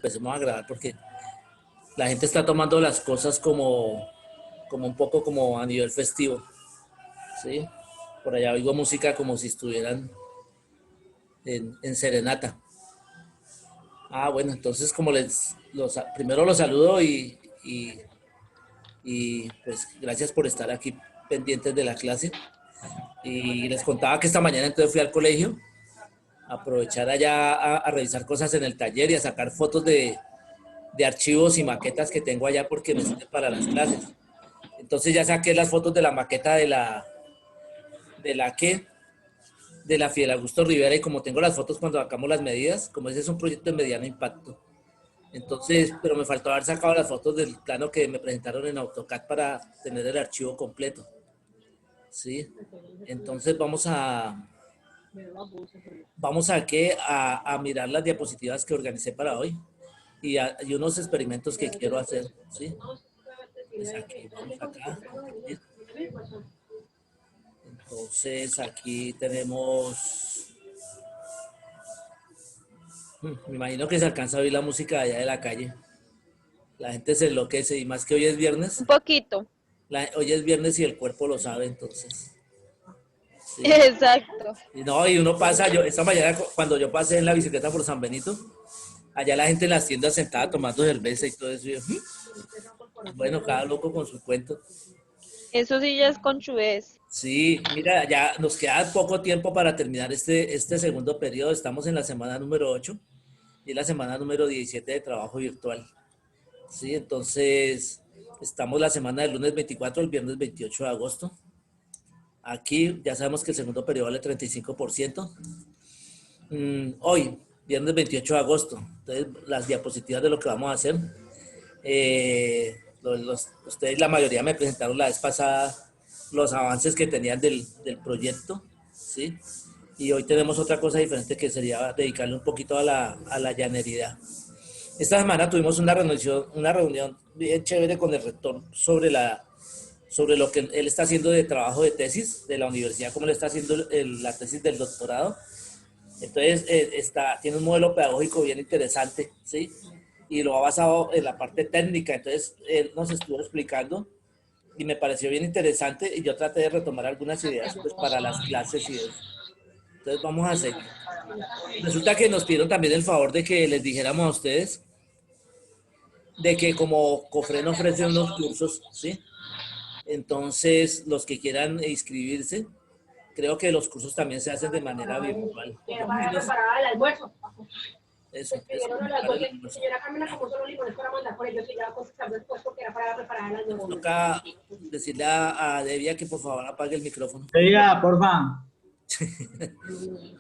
empecemos a grabar porque la gente está tomando las cosas como un poco como a nivel festivo, ¿sí? Por allá oigo música como si estuvieran en serenata. Ah, bueno, entonces como primero los saludo y pues gracias por estar aquí pendientes de la clase. Y les contaba que esta mañana entonces fui al colegio a aprovechar allá a revisar cosas en el taller y a sacar fotos de archivos y maquetas que tengo allá porque me sirven para las clases. Entonces ya saqué las fotos de la maqueta de de la Fidel Augusto Rivera y como tengo las fotos cuando sacamos las medidas, como ese es un proyecto de mediano impacto, entonces, pero me faltó haber sacado las fotos del plano que me presentaron en AutoCAD para tener el archivo completo. ¿Sí? Entonces vamos a mirar las diapositivas que organicé para hoy y unos experimentos que quiero hacer. ¿Sí? Pues aquí, vamos acá. ¿Sí? Entonces aquí tenemos, me imagino que se alcanza a oír la música allá de la calle. La gente se enloquece y más que hoy es viernes. Un poquito. Hoy es viernes y el cuerpo lo sabe, entonces. Sí. Exacto. Y no, y uno pasa, esta mañana cuando yo pasé en la bicicleta por San Benito, allá la gente en las tiendas sentada tomando cerveza y todo eso. Y yo, bueno, cada loco con su cuento. Eso sí ya es conchudez. Sí, mira, ya nos queda poco tiempo para terminar este segundo periodo. Estamos en la semana número 8 y la semana número 17 de trabajo virtual. Sí, entonces estamos la semana del lunes 24 al viernes 28 de agosto. Aquí ya sabemos que el segundo periodo vale 35%. Hoy, viernes 28 de agosto. Entonces, las diapositivas de lo que vamos a hacer. Ustedes, la mayoría me presentaron la vez pasada los avances que tenían del proyecto, ¿sí? Y hoy tenemos otra cosa diferente que sería dedicarle un poquito a la llanería. Esta semana tuvimos una reunión bien chévere con el rector sobre lo que él está haciendo de trabajo de tesis de la universidad, cómo le está haciendo la tesis del doctorado. Entonces, tiene un modelo pedagógico bien interesante, ¿sí? Y lo ha basado en la parte técnica. Entonces, él nos estuvo explicando y me pareció bien interesante y yo traté de retomar algunas ideas pues, para las clases y eso. Entonces, vamos a seguir. Resulta que nos pidieron también el favor de que les dijéramos a ustedes de que como Cofren ofrece unos cursos, ¿sí? Entonces, los que quieran inscribirse, creo que los cursos también se hacen de manera virtual. Por lo menos, el almuerzo. eso, Es señora Carmela, como solo limones para mandar por ellos y ya cosas después porque era para preparar el almuerzo. Toca decirle a Devia que por favor apague el micrófono. Diga, porfa.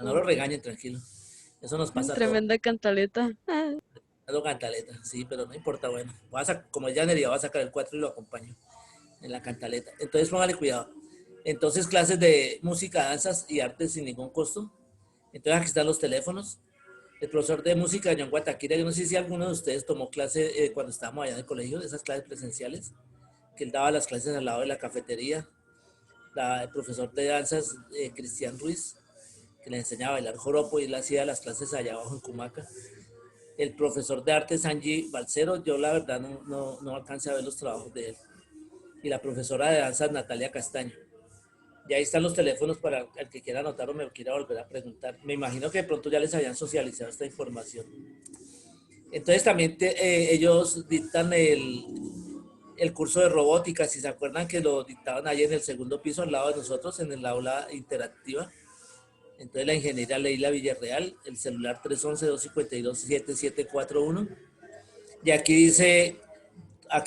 No lo regañen, tranquilo. Eso nos pasa a todos. Tremenda cantaleta. No cantaleta, sí, pero no importa, bueno. Como es llanería, voy a sacar el 4 y lo acompaño en la cantaleta. Entonces póngale cuidado. Entonces clases de música, danzas y artes sin ningún costo. Entonces aquí están los teléfonos. El profesor de música, John Guataquira, yo no sé si alguno de ustedes tomó clase cuando estábamos allá en el colegio, esas clases presenciales, que él daba las clases al lado de la cafetería. El profesor de danzas, Cristian Ruiz, que le enseñaba a bailar joropo y él hacía las clases allá abajo en Cumaca. El profesor de arte, Sanji Balcero, yo la verdad no alcancé a ver los trabajos de él. Y la profesora de danzas, Natalia Castaño. Y ahí están los teléfonos para el que quiera anotar o me quiera volver a preguntar. Me imagino que de pronto ya les habían socializado esta información. Entonces también ellos dictan el curso de robótica, si se acuerdan que lo dictaban ahí en el segundo piso al lado de nosotros, en el aula interactiva. Entonces la ingeniera Leila Villarreal, el celular 311-252-7741. Y aquí dice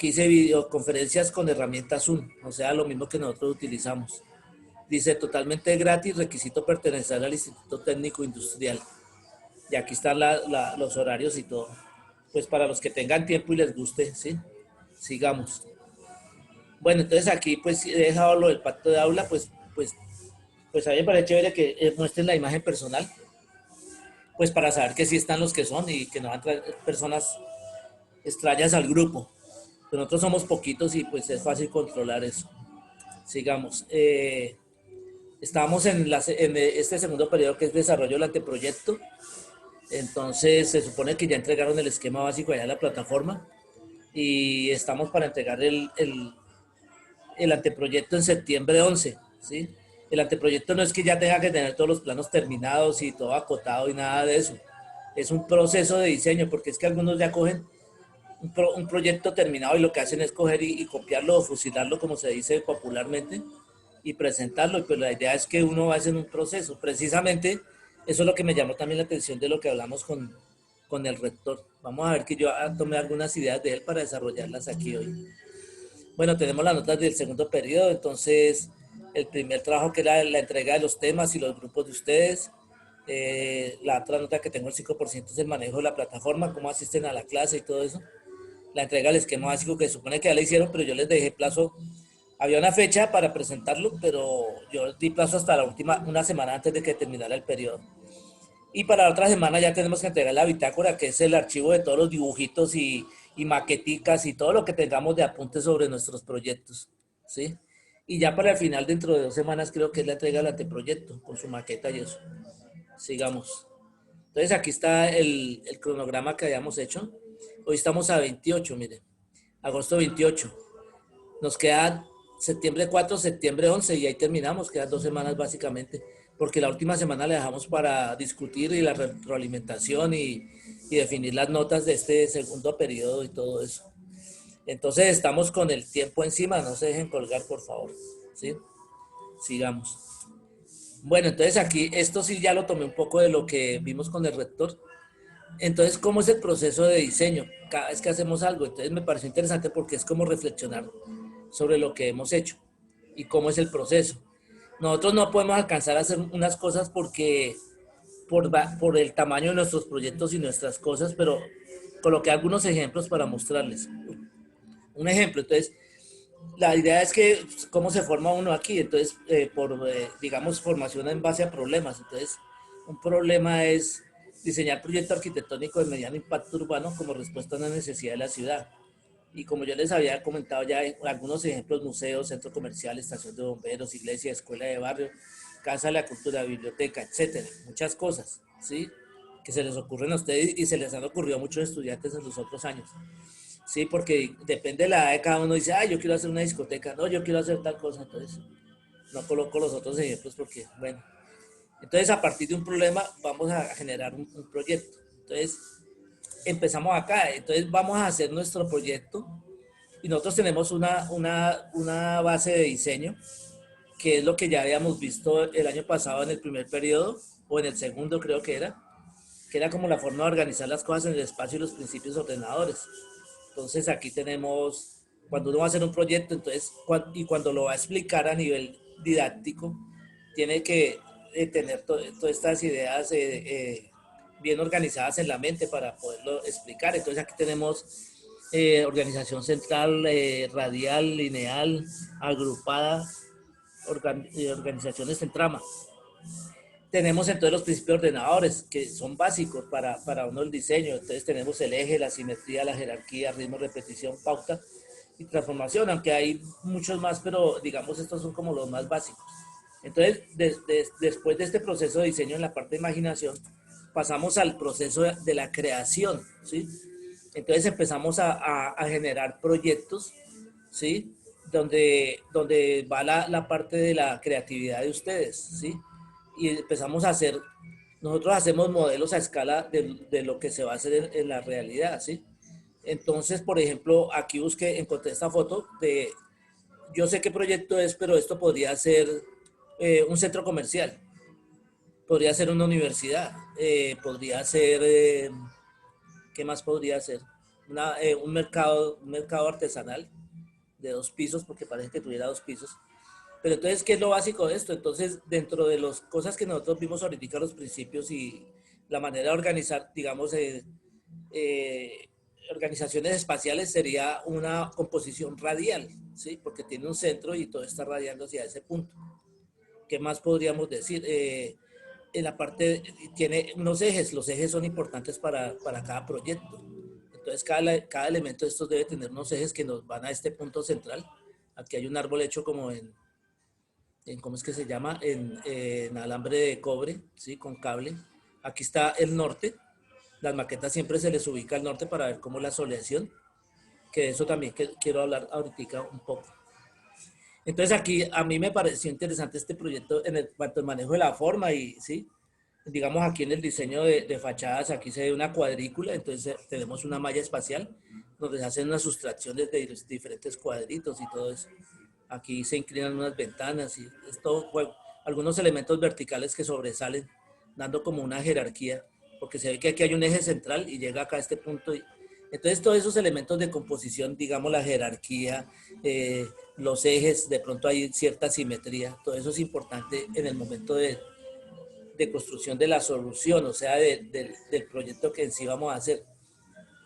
videoconferencias con herramientas Zoom, o sea, lo mismo que nosotros utilizamos. Dice totalmente gratis, requisito pertenecer al Instituto Técnico Industrial. Y aquí están los horarios y todo. Pues para los que tengan tiempo y les guste, ¿sí? Sigamos. Bueno, entonces aquí pues he dejado lo del pacto de aula, pues a mí me parece chévere que muestren la imagen personal, pues para saber que sí están los que son y que no van a traer personas extrañas al grupo. Pero nosotros somos poquitos y pues es fácil controlar eso. Sigamos. Estamos en este segundo periodo que es desarrollo del anteproyecto. Entonces se supone que ya entregaron el esquema básico allá en la plataforma y estamos para entregar el anteproyecto en septiembre 11, ¿sí? El anteproyecto no es que ya tenga que tener todos los planos terminados y todo acotado y nada de eso. Es un proceso de diseño, porque es que algunos ya cogen un proyecto terminado y lo que hacen es coger y copiarlo o fusilarlo, como se dice popularmente, y presentarlo. Y pues la idea es que uno va a hacer un proceso. Precisamente eso es lo que me llamó también la atención de lo que hablamos con el rector. Vamos a ver que yo tomé algunas ideas de él para desarrollarlas aquí hoy. Bueno, tenemos las notas del segundo periodo, entonces el primer trabajo que era la entrega de los temas y los grupos de ustedes. La otra nota que tengo el 5% es el manejo de la plataforma, cómo asisten a la clase y todo eso. La entrega del esquema básico que se supone que ya le hicieron, pero yo les dejé plazo. Había una fecha para presentarlo, pero yo di plazo hasta la última, una semana antes de que terminara el periodo. Y para la otra semana ya tenemos que entregar la bitácora, que es el archivo de todos los dibujitos y maqueticas y todo lo que tengamos de apuntes sobre nuestros proyectos, ¿sí? Y ya para el final, dentro de 2 semanas, creo que es la entrega del anteproyecto, con su maqueta y eso. Sigamos. Entonces aquí está el cronograma que habíamos hecho. Hoy estamos a 28, miren. Agosto 28. Nos quedan septiembre 4, septiembre 11 y ahí terminamos. Quedan 2 semanas básicamente. Porque la última semana la dejamos para discutir y la retroalimentación y definir las notas de este segundo periodo y todo eso. Entonces estamos con el tiempo encima. No se dejen colgar, por favor. ¿Sí? Sigamos. Bueno, entonces aquí, esto sí ya lo tomé un poco de lo que vimos con el rector. Entonces, ¿cómo es el proceso de diseño? Cada vez que hacemos algo, entonces me pareció interesante porque es como reflexionar sobre lo que hemos hecho y cómo es el proceso. Nosotros no podemos alcanzar a hacer unas cosas porque por el tamaño de nuestros proyectos y nuestras cosas, pero coloqué algunos ejemplos para mostrarles. Un ejemplo, entonces, la idea es que cómo se forma uno aquí, entonces, digamos, formación en base a problemas. Entonces, un problema es diseñar proyecto arquitectónico de mediano impacto urbano como respuesta a una necesidad de la ciudad. Y como yo les había comentado ya, hay algunos ejemplos: museos, centro comercial, estación de bomberos, iglesia, escuela de barrio, casa de la cultura, biblioteca, etcétera. Muchas cosas, ¿sí? Que se les ocurren a ustedes y se les han ocurrido a muchos estudiantes en los otros años. Sí, porque depende de la edad de cada uno. Dice, ah, yo quiero hacer una discoteca. No, yo quiero hacer tal cosa. Entonces, no coloco los otros ejemplos porque, bueno. Entonces, a partir de un problema, vamos a generar un proyecto. Entonces, empezamos acá. Entonces, vamos a hacer nuestro proyecto y nosotros tenemos una base de diseño, que es lo que ya habíamos visto el año pasado en el primer periodo, o en el segundo creo que era como la forma de organizar las cosas en el espacio y los principios ordenadores. Entonces aquí tenemos, cuando uno va a hacer un proyecto, entonces, y cuando lo va a explicar a nivel didáctico, tiene que tener todas estas ideas bien organizadas en la mente para poderlo explicar. Entonces aquí tenemos organización central, radial, lineal, agrupada, organizaciones en trama. Tenemos entonces los principios ordenadores, que son básicos para uno el diseño. Entonces tenemos el eje, la simetría, la jerarquía, ritmo, repetición, pauta y transformación, aunque hay muchos más, pero digamos estos son como los más básicos. Entonces, después de este proceso de diseño en la parte de imaginación, pasamos al proceso de la creación, ¿sí? Entonces empezamos a generar proyectos, ¿sí? Donde va la parte de la creatividad de ustedes, ¿sí? Y empezamos a hacer, nosotros hacemos modelos a escala de lo que se va a hacer en la realidad, ¿sí? Entonces, por ejemplo, aquí encontré esta foto de, yo sé qué proyecto es, pero esto podría ser un centro comercial, podría ser una universidad, podría ser, ¿qué más podría ser? Un mercado artesanal de 2 pisos, porque parece que tuviera 2 pisos. Pero entonces, ¿qué es lo básico de esto? Entonces, dentro de las cosas que nosotros vimos ahorita, los principios y la manera de organizar, digamos, eh, organizaciones espaciales, sería una composición radial, ¿sí? Porque tiene un centro y todo está radiando hacia ese punto. ¿Qué más podríamos decir? En la parte, tiene unos ejes, los ejes son importantes para cada proyecto. Entonces, cada elemento de estos debe tener unos ejes que nos van a este punto central. Aquí hay un árbol hecho como ¿cómo es que se llama? En alambre de cobre, ¿sí? Con cable. Aquí está el norte, las maquetas siempre se les ubica al norte para ver cómo la soleación, que de eso también quiero hablar ahorita un poco. Entonces aquí a mí me pareció interesante este proyecto en el cuanto al manejo de la forma y sí, digamos aquí en el diseño de fachadas, aquí se ve una cuadrícula, entonces tenemos una malla espacial donde se hacen unas sustracciones de diferentes cuadritos y todo eso. Aquí se inclinan unas ventanas y esto, bueno, algunos elementos verticales que sobresalen, dando como una jerarquía, porque se ve que aquí hay un eje central y llega acá a este punto. Entonces todos esos elementos de composición, digamos la jerarquía, los ejes, de pronto hay cierta simetría, todo eso es importante en el momento de construcción de la solución, o sea, del proyecto que en sí vamos a hacer.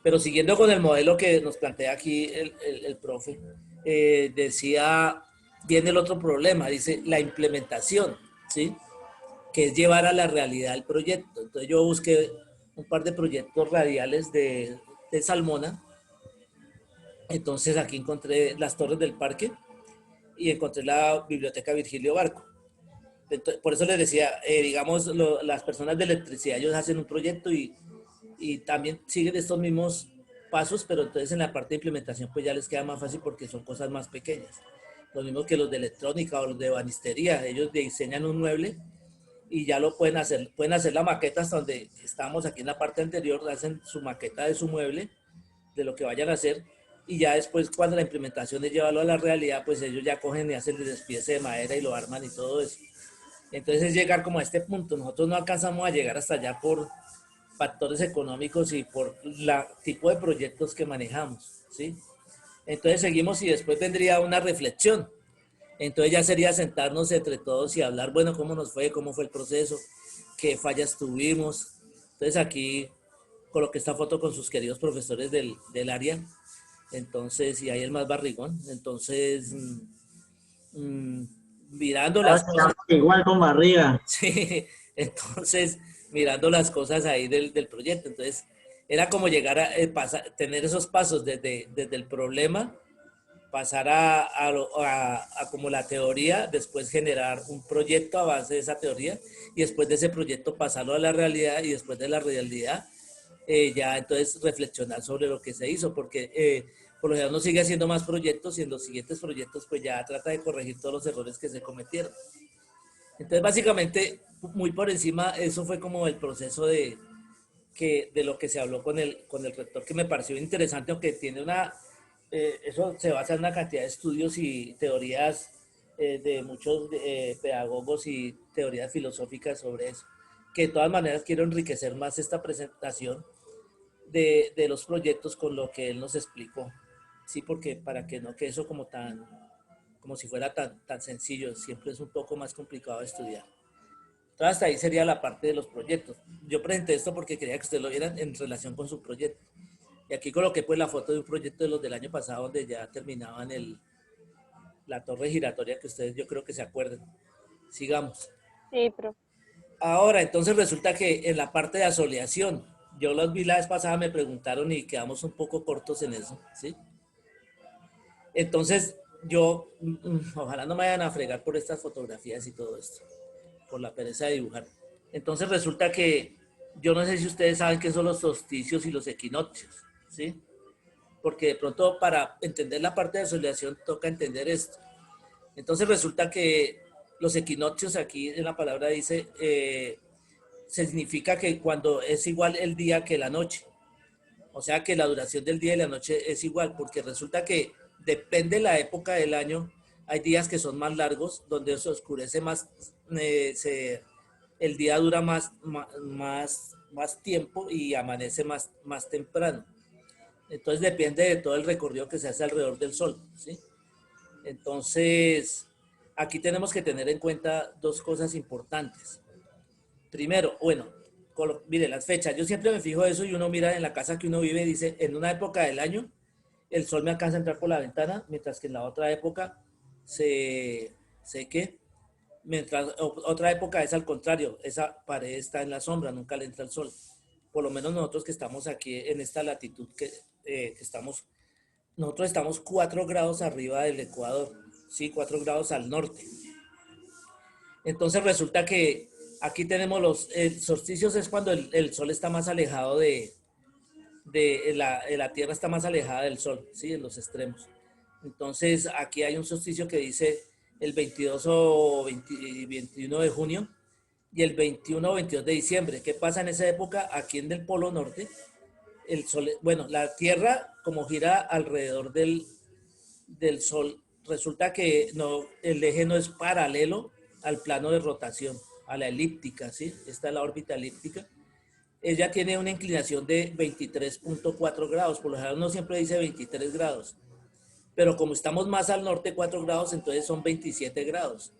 Pero siguiendo con el modelo que nos plantea aquí el profe, decía, viene el otro problema, dice la implementación, ¿sí? Que es llevar a la realidad el proyecto. Entonces yo busqué un par de proyectos radiales de Salmona. Entonces aquí encontré las torres del parque y encontré la biblioteca Virgilio Barco. Entonces, por eso les decía, digamos, las personas de electricidad, ellos hacen un proyecto y también siguen estos mismos pasos, pero entonces en la parte de implementación pues ya les queda más fácil porque son cosas más pequeñas. Lo mismo que los de electrónica o los de banistería, ellos diseñan un mueble y ya lo pueden hacer la maqueta hasta donde estamos aquí en la parte anterior, hacen su maqueta de su mueble, de lo que vayan a hacer, y ya después cuando la implementación es llevarlo a la realidad, pues ellos ya cogen y hacen el despiece de madera y lo arman y todo eso. Entonces es llegar como a este punto, nosotros no alcanzamos a llegar hasta allá por factores económicos y por el tipo de proyectos que manejamos, ¿sí? Entonces seguimos y después vendría una reflexión. Entonces ya sería sentarnos entre todos y hablar, bueno, cómo nos fue, cómo fue el proceso, qué fallas tuvimos. Entonces aquí coloqué esta foto con sus queridos profesores del área. Entonces, y ahí el más barrigón. Entonces, mmm, mirando las cosas. Igual con barriga. Sí, entonces, mirando las cosas ahí del proyecto. Entonces, era como llegar a tener esos pasos desde el problema, pasar a como la teoría, después generar un proyecto a base de esa teoría y después de ese proyecto pasarlo a la realidad y después de la realidad ya entonces reflexionar sobre lo que se hizo, porque por lo general uno sigue haciendo más proyectos y en los siguientes proyectos pues ya trata de corregir todos los errores que se cometieron. Entonces básicamente muy por encima eso fue como el proceso de lo que se habló con el rector, que me pareció interesante, aunque tiene eso se basa en una cantidad de estudios y teorías de muchos pedagogos y teorías filosóficas sobre eso, que de todas maneras quiero enriquecer más esta presentación de los proyectos con lo que él nos explicó, sí, porque para que no quede eso como si fuera tan sencillo, siempre es un poco más complicado de estudiar. Entonces hasta ahí sería la parte de los proyectos. Yo presenté esto porque quería que ustedes lo vieran en relación con su proyecto. Y aquí coloqué pues la foto de un proyecto de los del año pasado donde ya terminaban la torre giratoria que ustedes yo creo que se acuerdan. Sigamos. Sí, profe. Ahora, entonces resulta que en la parte de asoleación, yo los vi la vez pasada, me preguntaron y quedamos un poco cortos en eso, ¿sí? Entonces yo, ojalá no me vayan a fregar por estas fotografías y todo esto, por la pereza de dibujar. Entonces resulta que yo no sé si ustedes saben qué son los solsticios y los equinoccios, ¿sí? Porque de pronto para entender la parte de asoleación toca entender esto. Entonces resulta que los equinoccios, aquí en la palabra dice, significa que cuando es igual el día que la noche. O sea que la duración del día y la noche es igual, porque resulta que depende de la época del año, hay días que son más largos, donde se oscurece más, el día dura más tiempo y amanece más temprano. Entonces depende de todo el recorrido que se hace alrededor del sol, ¿sí? Entonces, aquí tenemos que tener en cuenta dos cosas importantes. Primero, bueno, mire las fechas, yo siempre me fijo eso y uno mira en la casa que uno vive y dice, en una época del año el sol me alcanza a entrar por la ventana, mientras que en la otra época sé que, mientras otra época es al contrario, esa pared está en la sombra, nunca le entra el sol. Por lo menos nosotros que estamos aquí en esta latitud que estamos, nosotros estamos 4 grados arriba del Ecuador, sí, 4 grados al norte. Entonces resulta que Aquí tenemos solsticios, es cuando el sol está más alejado de la Tierra, está más alejada del sol, ¿sí? En los extremos. Entonces, aquí hay un solsticio que dice el 22 o 21 de junio y el 21 o 22 de diciembre. ¿Qué pasa en esa época? Aquí en el Polo Norte, el sol, bueno, la Tierra como gira alrededor del Sol, resulta que no, el eje no es paralelo al plano de rotación, a la elíptica, ¿sí? Esta es la órbita elíptica. Ella tiene una inclinación de 23.4 grados, por lo general uno siempre dice 23 grados, pero como estamos más al norte 4 grados, entonces son 27 grados.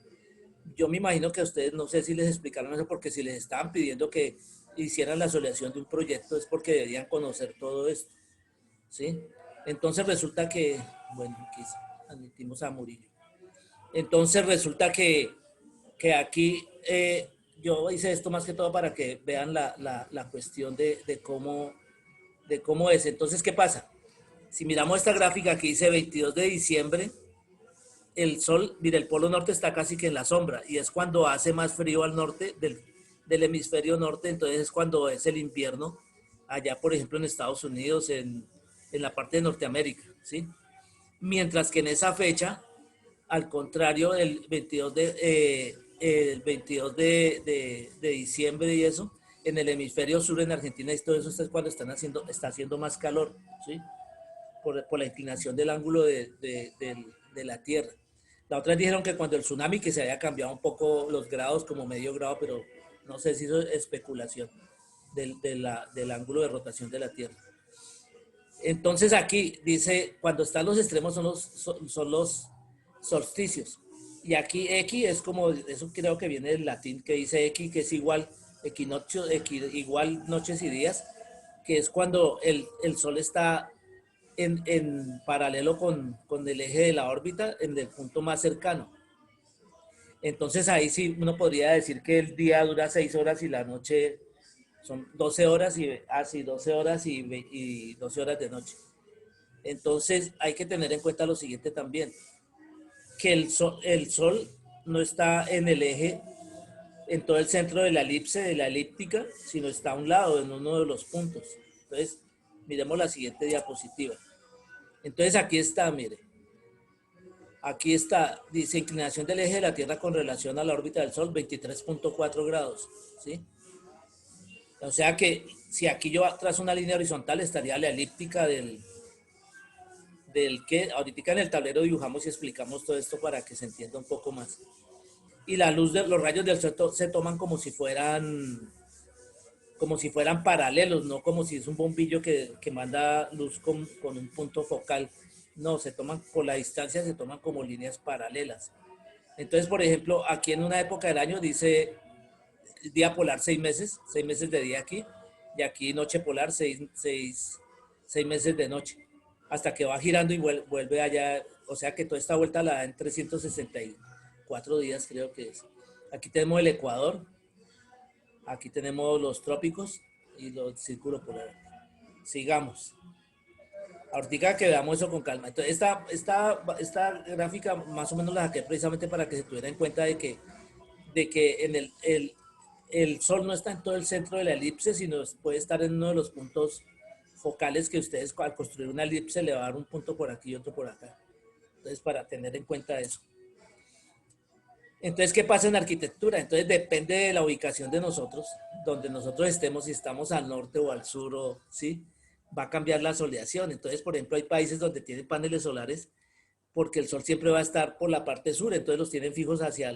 Yo me imagino que a ustedes, no sé si les explicaron eso, porque si les estaban pidiendo que hicieran la soleación de un proyecto es porque deberían conocer todo esto, ¿sí? Entonces resulta que, bueno, aquí admitimos a Murillo. Entonces resulta que aquí yo hice esto más que todo para que vean la cuestión de cómo es. Entonces, ¿qué pasa? Si miramos esta gráfica que dice 22 de diciembre, el sol, mira, el polo norte está casi que en la sombra y es cuando hace más frío al norte del hemisferio norte, entonces es cuando es el invierno allá, por ejemplo, en Estados Unidos, en la parte de Norteamérica, ¿sí? Mientras que en esa fecha, al contrario, el 22 de diciembre y eso, en el hemisferio sur, en Argentina y todo eso, es cuando está haciendo más calor, ¿sí? Por la inclinación del ángulo de la Tierra. La otra dijeron que cuando el tsunami, que se había cambiado un poco los grados, como medio grado, pero no sé si eso es especulación del ángulo de rotación de la Tierra. Entonces aquí dice, cuando están los extremos son los solsticios. Y aquí X es como, eso creo que viene del latín, que dice X, que es igual, equinoccio, igual noches y días, que es cuando el sol está en paralelo con el eje de la órbita en el punto más cercano. Entonces ahí sí uno podría decir que el día dura 6 horas y la noche son 12 horas y 12 horas y 12 horas de noche. Entonces hay que tener en cuenta lo siguiente también, que el sol no está en el eje, en todo el centro de la elipse, de la elíptica, sino está a un lado, en uno de los puntos. Entonces, miremos la siguiente diapositiva. Entonces aquí está, mire. Aquí está, dice inclinación del eje de la Tierra con relación a la órbita del Sol, 23.4 grados, ¿sí? O sea que si aquí yo trazo una línea horizontal, estaría la elíptica del que ahorita en el tablero dibujamos y explicamos todo esto para que se entienda un poco más. Y la luz de los rayos del sol se toman como si fueran paralelos, no como si es un bombillo que manda luz con un punto focal. No, se toman por la distancia, se toman como líneas paralelas. Entonces, por ejemplo, aquí en una época del año dice día polar 6 meses de día aquí, y aquí noche polar 6 meses de noche, hasta que va girando y vuelve allá, o sea que toda esta vuelta la da en 364 días, creo que es. Aquí tenemos el Ecuador, aquí tenemos los trópicos y los círculos polares. Sigamos. Ahorita que veamos eso con calma. Entonces, esta gráfica más o menos la saqué precisamente para que se tuviera en cuenta de que en el Sol no está en todo el centro de la elipse, sino puede estar en uno de los puntos focales que ustedes al construir una elipse le va a dar un punto por aquí y otro por acá. Entonces, para tener en cuenta eso. Entonces, ¿qué pasa en arquitectura? Entonces, depende de la ubicación de nosotros, donde nosotros estemos, si estamos al norte o al sur, ¿sí? Va a cambiar la soleación. Entonces, por ejemplo, hay países donde tienen paneles solares porque el sol siempre va a estar por la parte sur, entonces los tienen fijos hacia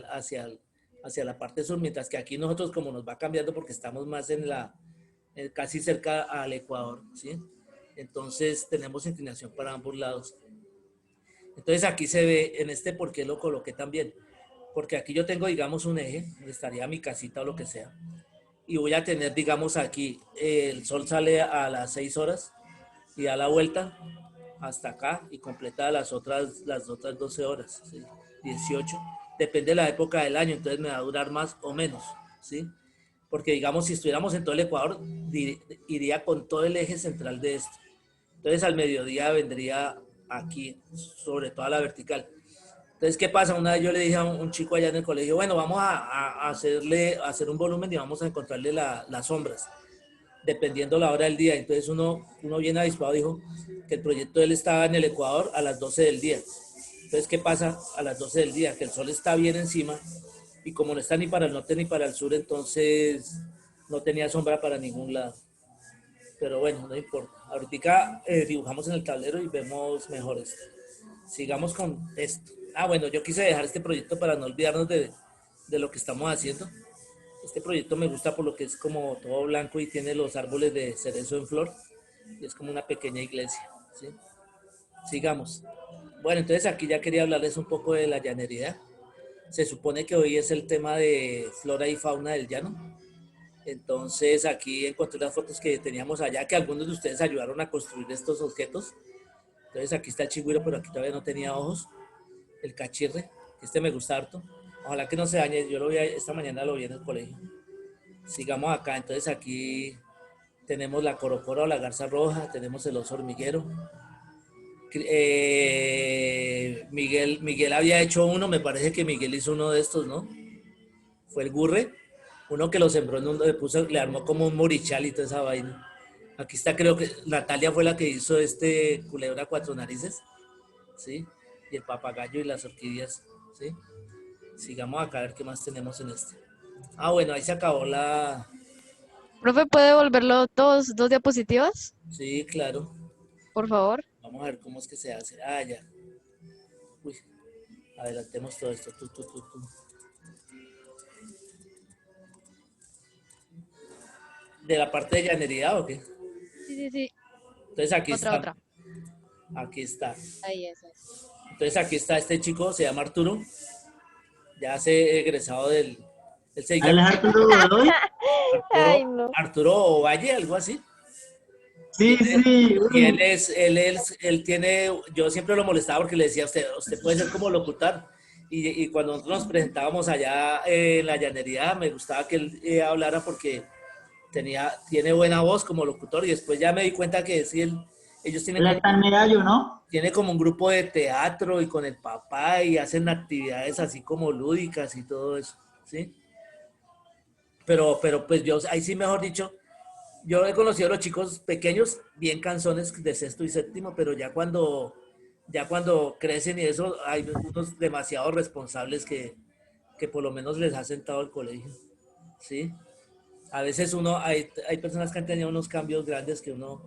la parte sur, mientras que aquí nosotros como nos va cambiando porque estamos más casi cerca al Ecuador, ¿sí? Entonces tenemos inclinación para ambos lados. Entonces aquí se ve en ¿por qué lo coloqué también? Porque aquí yo tengo, digamos, un eje, donde estaría mi casita o lo que sea, y voy a tener, digamos, aquí, el sol sale a las 6 horas y da la vuelta hasta acá y completa las otras 12 horas, ¿sí? 18. Depende de la época del año, entonces me va a durar más o menos, ¿sí? Porque digamos, si estuviéramos en todo el Ecuador, iría con todo el eje central de esto. Entonces al mediodía vendría aquí, sobre toda la vertical. Entonces, ¿qué pasa? Una vez yo le dije a un chico allá en el colegio, bueno, vamos a hacer un volumen y vamos a encontrarle las sombras, dependiendo la hora del día. Entonces uno bien avispado dijo que el proyecto de él estaba en el Ecuador a las 12 del día. Entonces, ¿qué pasa a las 12 del día? Que el sol está bien encima y como no está ni para el norte ni para el sur, entonces no tenía sombra para ningún lado. Pero bueno, no importa. Ahorita dibujamos en el tablero y vemos mejores. Sigamos con esto. Ah, bueno, yo quise dejar este proyecto para no olvidarnos de lo que estamos haciendo. Este proyecto me gusta por lo que es como todo blanco y tiene los árboles de cerezo en flor. Y es como una pequeña iglesia. ¿Sí? Sigamos. Bueno, entonces aquí ya quería hablarles un poco de la llanería. Se supone que hoy es el tema de flora y fauna del llano. Entonces aquí encontré las fotos que teníamos allá, que algunos de ustedes ayudaron a construir estos objetos. Entonces aquí está el chigüiro, pero aquí todavía no tenía ojos. El cachirre, este me gusta harto. Ojalá que no se dañe, yo lo vi esta mañana, lo vi en el colegio. Sigamos acá, entonces aquí tenemos la corocora o la garza roja, tenemos el oso hormiguero. Miguel había hecho uno, me parece que Miguel hizo uno de estos, ¿no? Fue el gurre, uno que lo sembró en le armó como un morichal y toda esa vaina. Aquí está, creo que Natalia fue la que hizo este culebra cuatro narices, ¿sí? Y el papagayo y las orquídeas, ¿sí? Sigamos acá a ver qué más tenemos en este. Ah, bueno, ahí se acabó la... Profe, ¿puede volverlo dos diapositivas? Sí, claro. Por favor. Vamos a ver cómo es que se hace. Ah, ya. Uy, adelantemos todo esto. Tú. ¿De la parte de llanería o qué? Sí. Entonces aquí está. Otra. Aquí está. Ahí es. Entonces aquí está este chico, se llama Arturo. Ya se egresado del... Él se dedica ¿Él es Arturo Godoy? Ay, no. Arturo Ovalle, algo así. Sí, sí. Y él tiene, yo siempre lo molestaba porque le decía, usted puede ser como locutor. Y cuando nosotros nos presentábamos allá en la llanería, me gustaba que él hablara porque tiene buena voz como locutor. Y después ya me di cuenta que sí, ellos Él está en Medallo, ¿no? tiene como un grupo de teatro y con el papá y hacen actividades así como lúdicas y todo eso, ¿sí? Pero pues yo, ahí sí, mejor dicho, yo he conocido a los chicos pequeños, bien canzones de sexto y séptimo, pero ya cuando crecen y eso, hay unos demasiado responsables que por lo menos les ha sentado el colegio, ¿sí? A veces hay personas que han tenido unos cambios grandes que uno,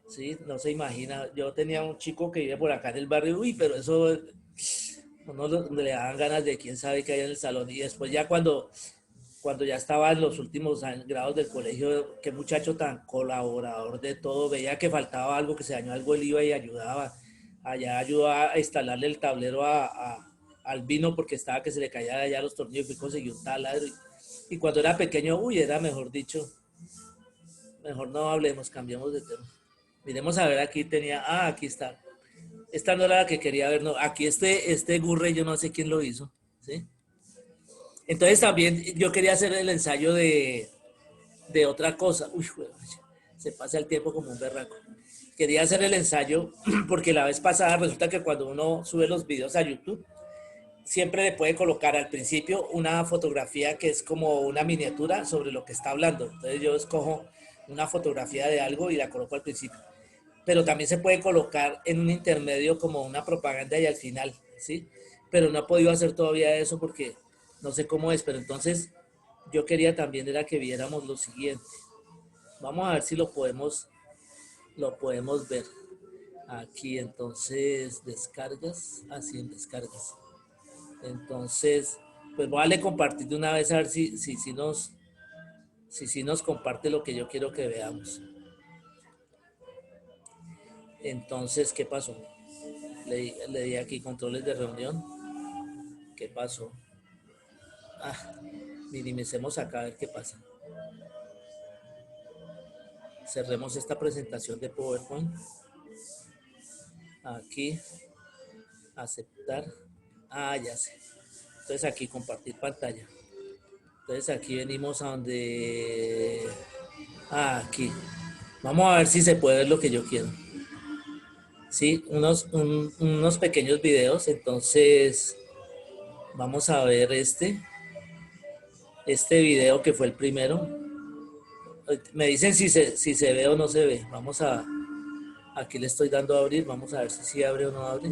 sí, no se imagina. Yo tenía un chico que vive por acá en el barrio, uy, pero eso, uno le daban ganas de quién sabe qué hay en el salón. Y después ya cuando ya estaba en los últimos grados del colegio, qué muchacho tan colaborador de todo, veía que faltaba algo, que se dañó algo, él iba y ayudaba. Allá ayudó a instalarle el tablero al vino porque estaba que se le caía de allá los tornillos y consiguió un taladro. Y cuando era pequeño, uy, era mejor dicho, mejor no hablemos, cambiamos de tema. Miremos a ver, aquí tenía, aquí está. Esta no era la que quería ver, no, aquí este gurre, yo no sé quién lo hizo, ¿sí? Entonces también yo quería hacer el ensayo de otra cosa. Uy, se pasa el tiempo como un berraco. Quería hacer el ensayo porque la vez pasada resulta que cuando uno sube los videos a YouTube, siempre le puede colocar al principio una fotografía que es como una miniatura sobre lo que está hablando. Entonces yo escojo una fotografía de algo y la coloco al principio. Pero también se puede colocar en un intermedio como una propaganda y al final, ¿sí? Pero no he podido hacer todavía eso porque no sé cómo es, pero entonces yo quería también era que viéramos lo siguiente. Vamos a ver si lo podemos ver. Aquí entonces descargas, así en descargas. Entonces, pues voy a darle compartir de una vez a ver si nos comparte lo que yo quiero que veamos. Entonces, ¿qué pasó? Le di aquí controles de reunión. ¿Qué pasó? Minimicemos acá a ver qué pasa. Cerremos esta presentación de PowerPoint. Aquí, aceptar. Ya sé. Entonces aquí compartir pantalla. Entonces aquí venimos a donde... aquí. Vamos a ver si se puede ver lo que yo quiero. Sí, unos pequeños videos. Entonces, vamos a ver este video que fue el primero. Me dicen si se ve o no se ve. Aquí le estoy dando a abrir. Vamos a ver si sí abre o no abre.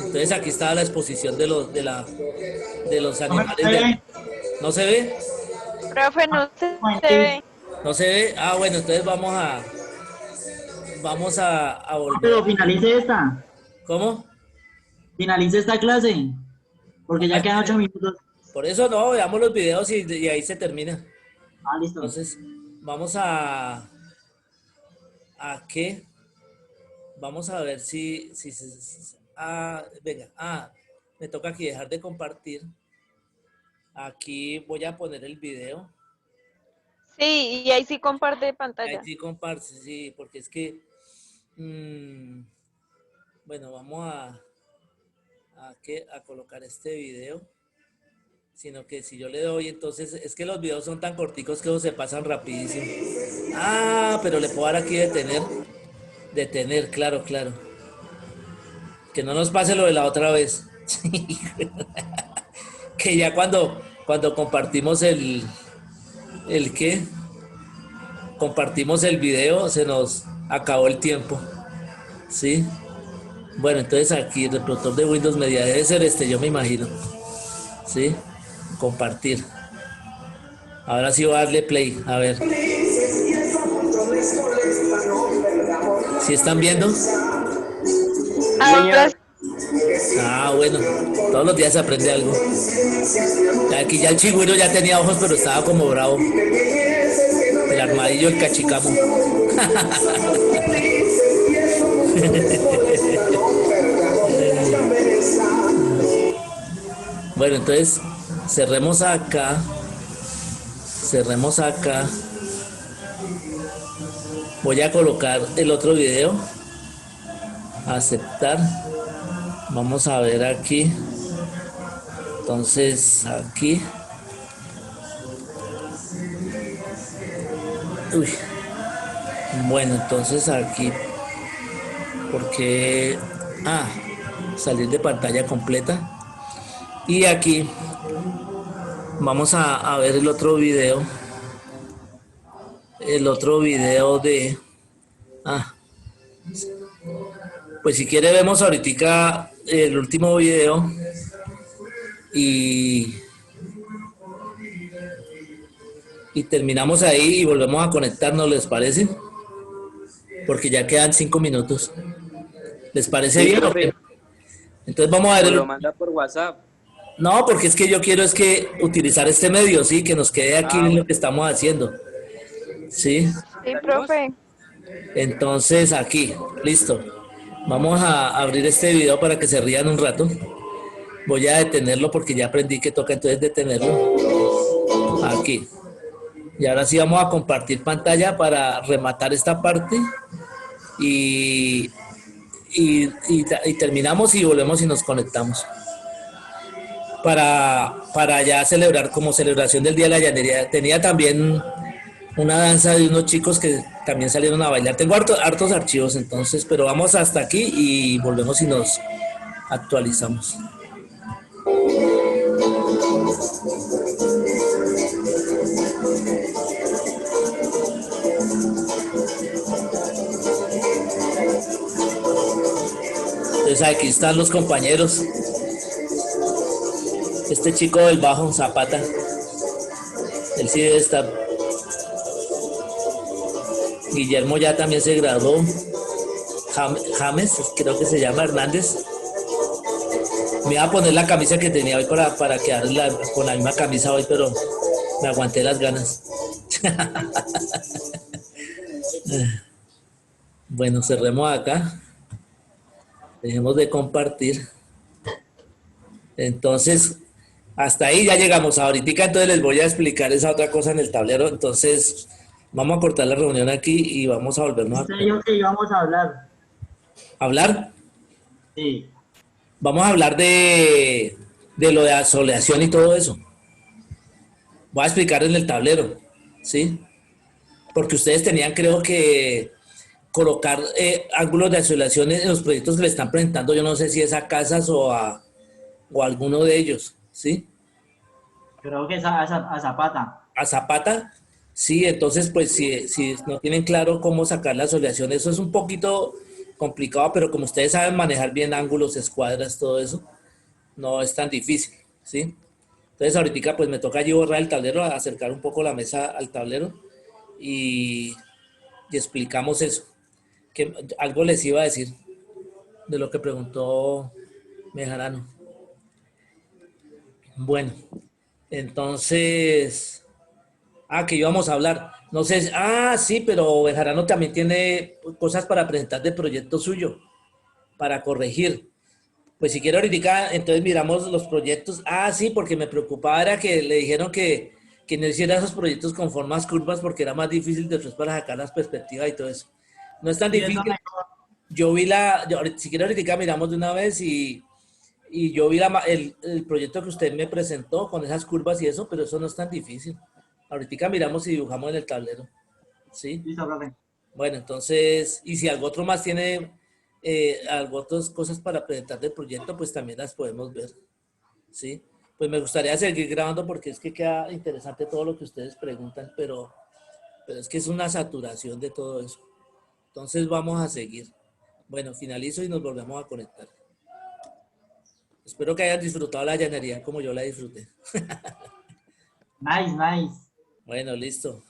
Entonces aquí está la exposición de los No me animales. ve. ¿No se ve? Profe, no se Bueno, ve. ¿No se ve? Ah, bueno, entonces vamos a no, pero volver. finalice esta. ¿Cómo? Finalice esta clase. Porque ya quedan 8 minutos. Por eso no, veamos los videos y ahí se termina. Ah, listo. Entonces, vamos ¿a qué? Vamos a ver venga, me toca aquí dejar de compartir. Aquí voy a poner el video. Sí, y ahí sí comparte Ahí pantalla. sí comparte, sí, porque es que, bueno, vamos a colocar este video. Sino que si yo le doy, entonces, es que los videos son tan corticos que se pasan rapidísimo. Ah, pero le puedo dar aquí detener. Detener, claro, claro. Que no nos pase lo de la otra vez. Que ya cuando compartimos ¿el qué? Compartimos el video, se nos acabó el tiempo. ¿Sí? Bueno, entonces aquí el reproductor de Windows Media debe ser yo me imagino. ¿Sí? Compartir. Ahora sí voy a darle play. A ver. ¿Sí están viendo? Ahora sí. Ah, bueno. Todos los días se aprende algo. Aquí ya el chigüiro ya tenía ojos, pero estaba como bravo. El armadillo, el cachicamo. Bueno, entonces cerremos acá. Cerremos acá. Voy a colocar el otro video. Aceptar. Vamos a ver aquí. Entonces aquí. Uy. Bueno, entonces aquí. Porque salir de pantalla completa. Y aquí vamos a ver el otro video. El otro video de... pues si quiere vemos ahorita el último video. Y terminamos ahí y volvemos a conectarnos, ¿les parece? Porque ya quedan 5 minutos. ¿Les parece bien? Profe. Entonces vamos a ver... Lo manda por WhatsApp. No, porque es que yo quiero utilizar este medio, ¿sí? Que nos quede aquí lo que estamos haciendo. ¿Sí? Sí, profe. Entonces aquí, listo. Vamos a abrir este video para que se rían un rato. Voy a detenerlo porque ya aprendí que toca entonces detenerlo. Aquí. Y ahora sí vamos a compartir pantalla para rematar esta parte. Y terminamos y volvemos y nos conectamos. Para ya celebrar como celebración del Día de la Llanería. Tenía también una danza de unos chicos que también salieron a bailar. Tengo hartos archivos entonces, pero vamos hasta aquí y volvemos y nos actualizamos. Entonces aquí están los compañeros. Este chico del bajo, Zapata, él sí debe estar. Guillermo ya también se graduó. James, creo que se llama Hernández. Me iba a poner la camisa que tenía hoy para quedar con la misma camisa hoy, pero me aguanté las ganas. Bueno, cerremos acá. Dejemos de compartir. Entonces, hasta ahí ya llegamos. Ahorita entonces les voy a explicar esa otra cosa en el tablero. Entonces, vamos a cortar la reunión aquí y vamos a volvernos ¿En serio que íbamos a hablar? ¿Hablar? Sí. Vamos a hablar de lo de asoleación y todo eso. Voy a explicar en el tablero, ¿sí? Porque ustedes tenían, creo que, colocar ángulos de asoleación en los proyectos que le están presentando. Yo no sé si es a Casas o a alguno de ellos, ¿sí? Creo que es a Zapata. A Zapata, sí. Entonces, pues, si no tienen claro cómo sacar la asoleación, eso es un poquito complicado, pero como ustedes saben manejar bien ángulos, escuadras, todo eso, no es tan difícil, ¿sí? Entonces ahorita pues me toca allí borrar el tablero, acercar un poco la mesa al tablero y, y explicamos eso. Que algo les iba a decir de lo que preguntó Mejarano. Bueno, entonces, que íbamos a hablar. No sé, sí, pero Bejarano también tiene cosas para presentar de proyecto suyo, para corregir. Pues si quiere ahorita, entonces miramos los proyectos. Sí, porque me preocupaba era que le dijeron que no hiciera esos proyectos con formas curvas porque era más difícil después para sacar las perspectivas y todo eso. No es tan Sí, eso difícil. me- Yo vi si quiere ahorita miramos de una vez y yo vi el proyecto que usted me presentó con esas curvas y eso, pero eso no es tan difícil. Ahorita miramos y dibujamos en el tablero. ¿Sí? Listo, profe. Bueno, entonces, y si algo otro más tiene, algo otras cosas para presentar del proyecto, pues también las podemos ver. ¿Sí? Pues me gustaría seguir grabando porque es que queda interesante todo lo que ustedes preguntan, pero es que es una saturación de todo eso. Entonces vamos a seguir. Bueno, finalizo y nos volvemos a conectar. Espero que hayan disfrutado la llanería como yo la disfruté. Nice, nice. Bueno, listo.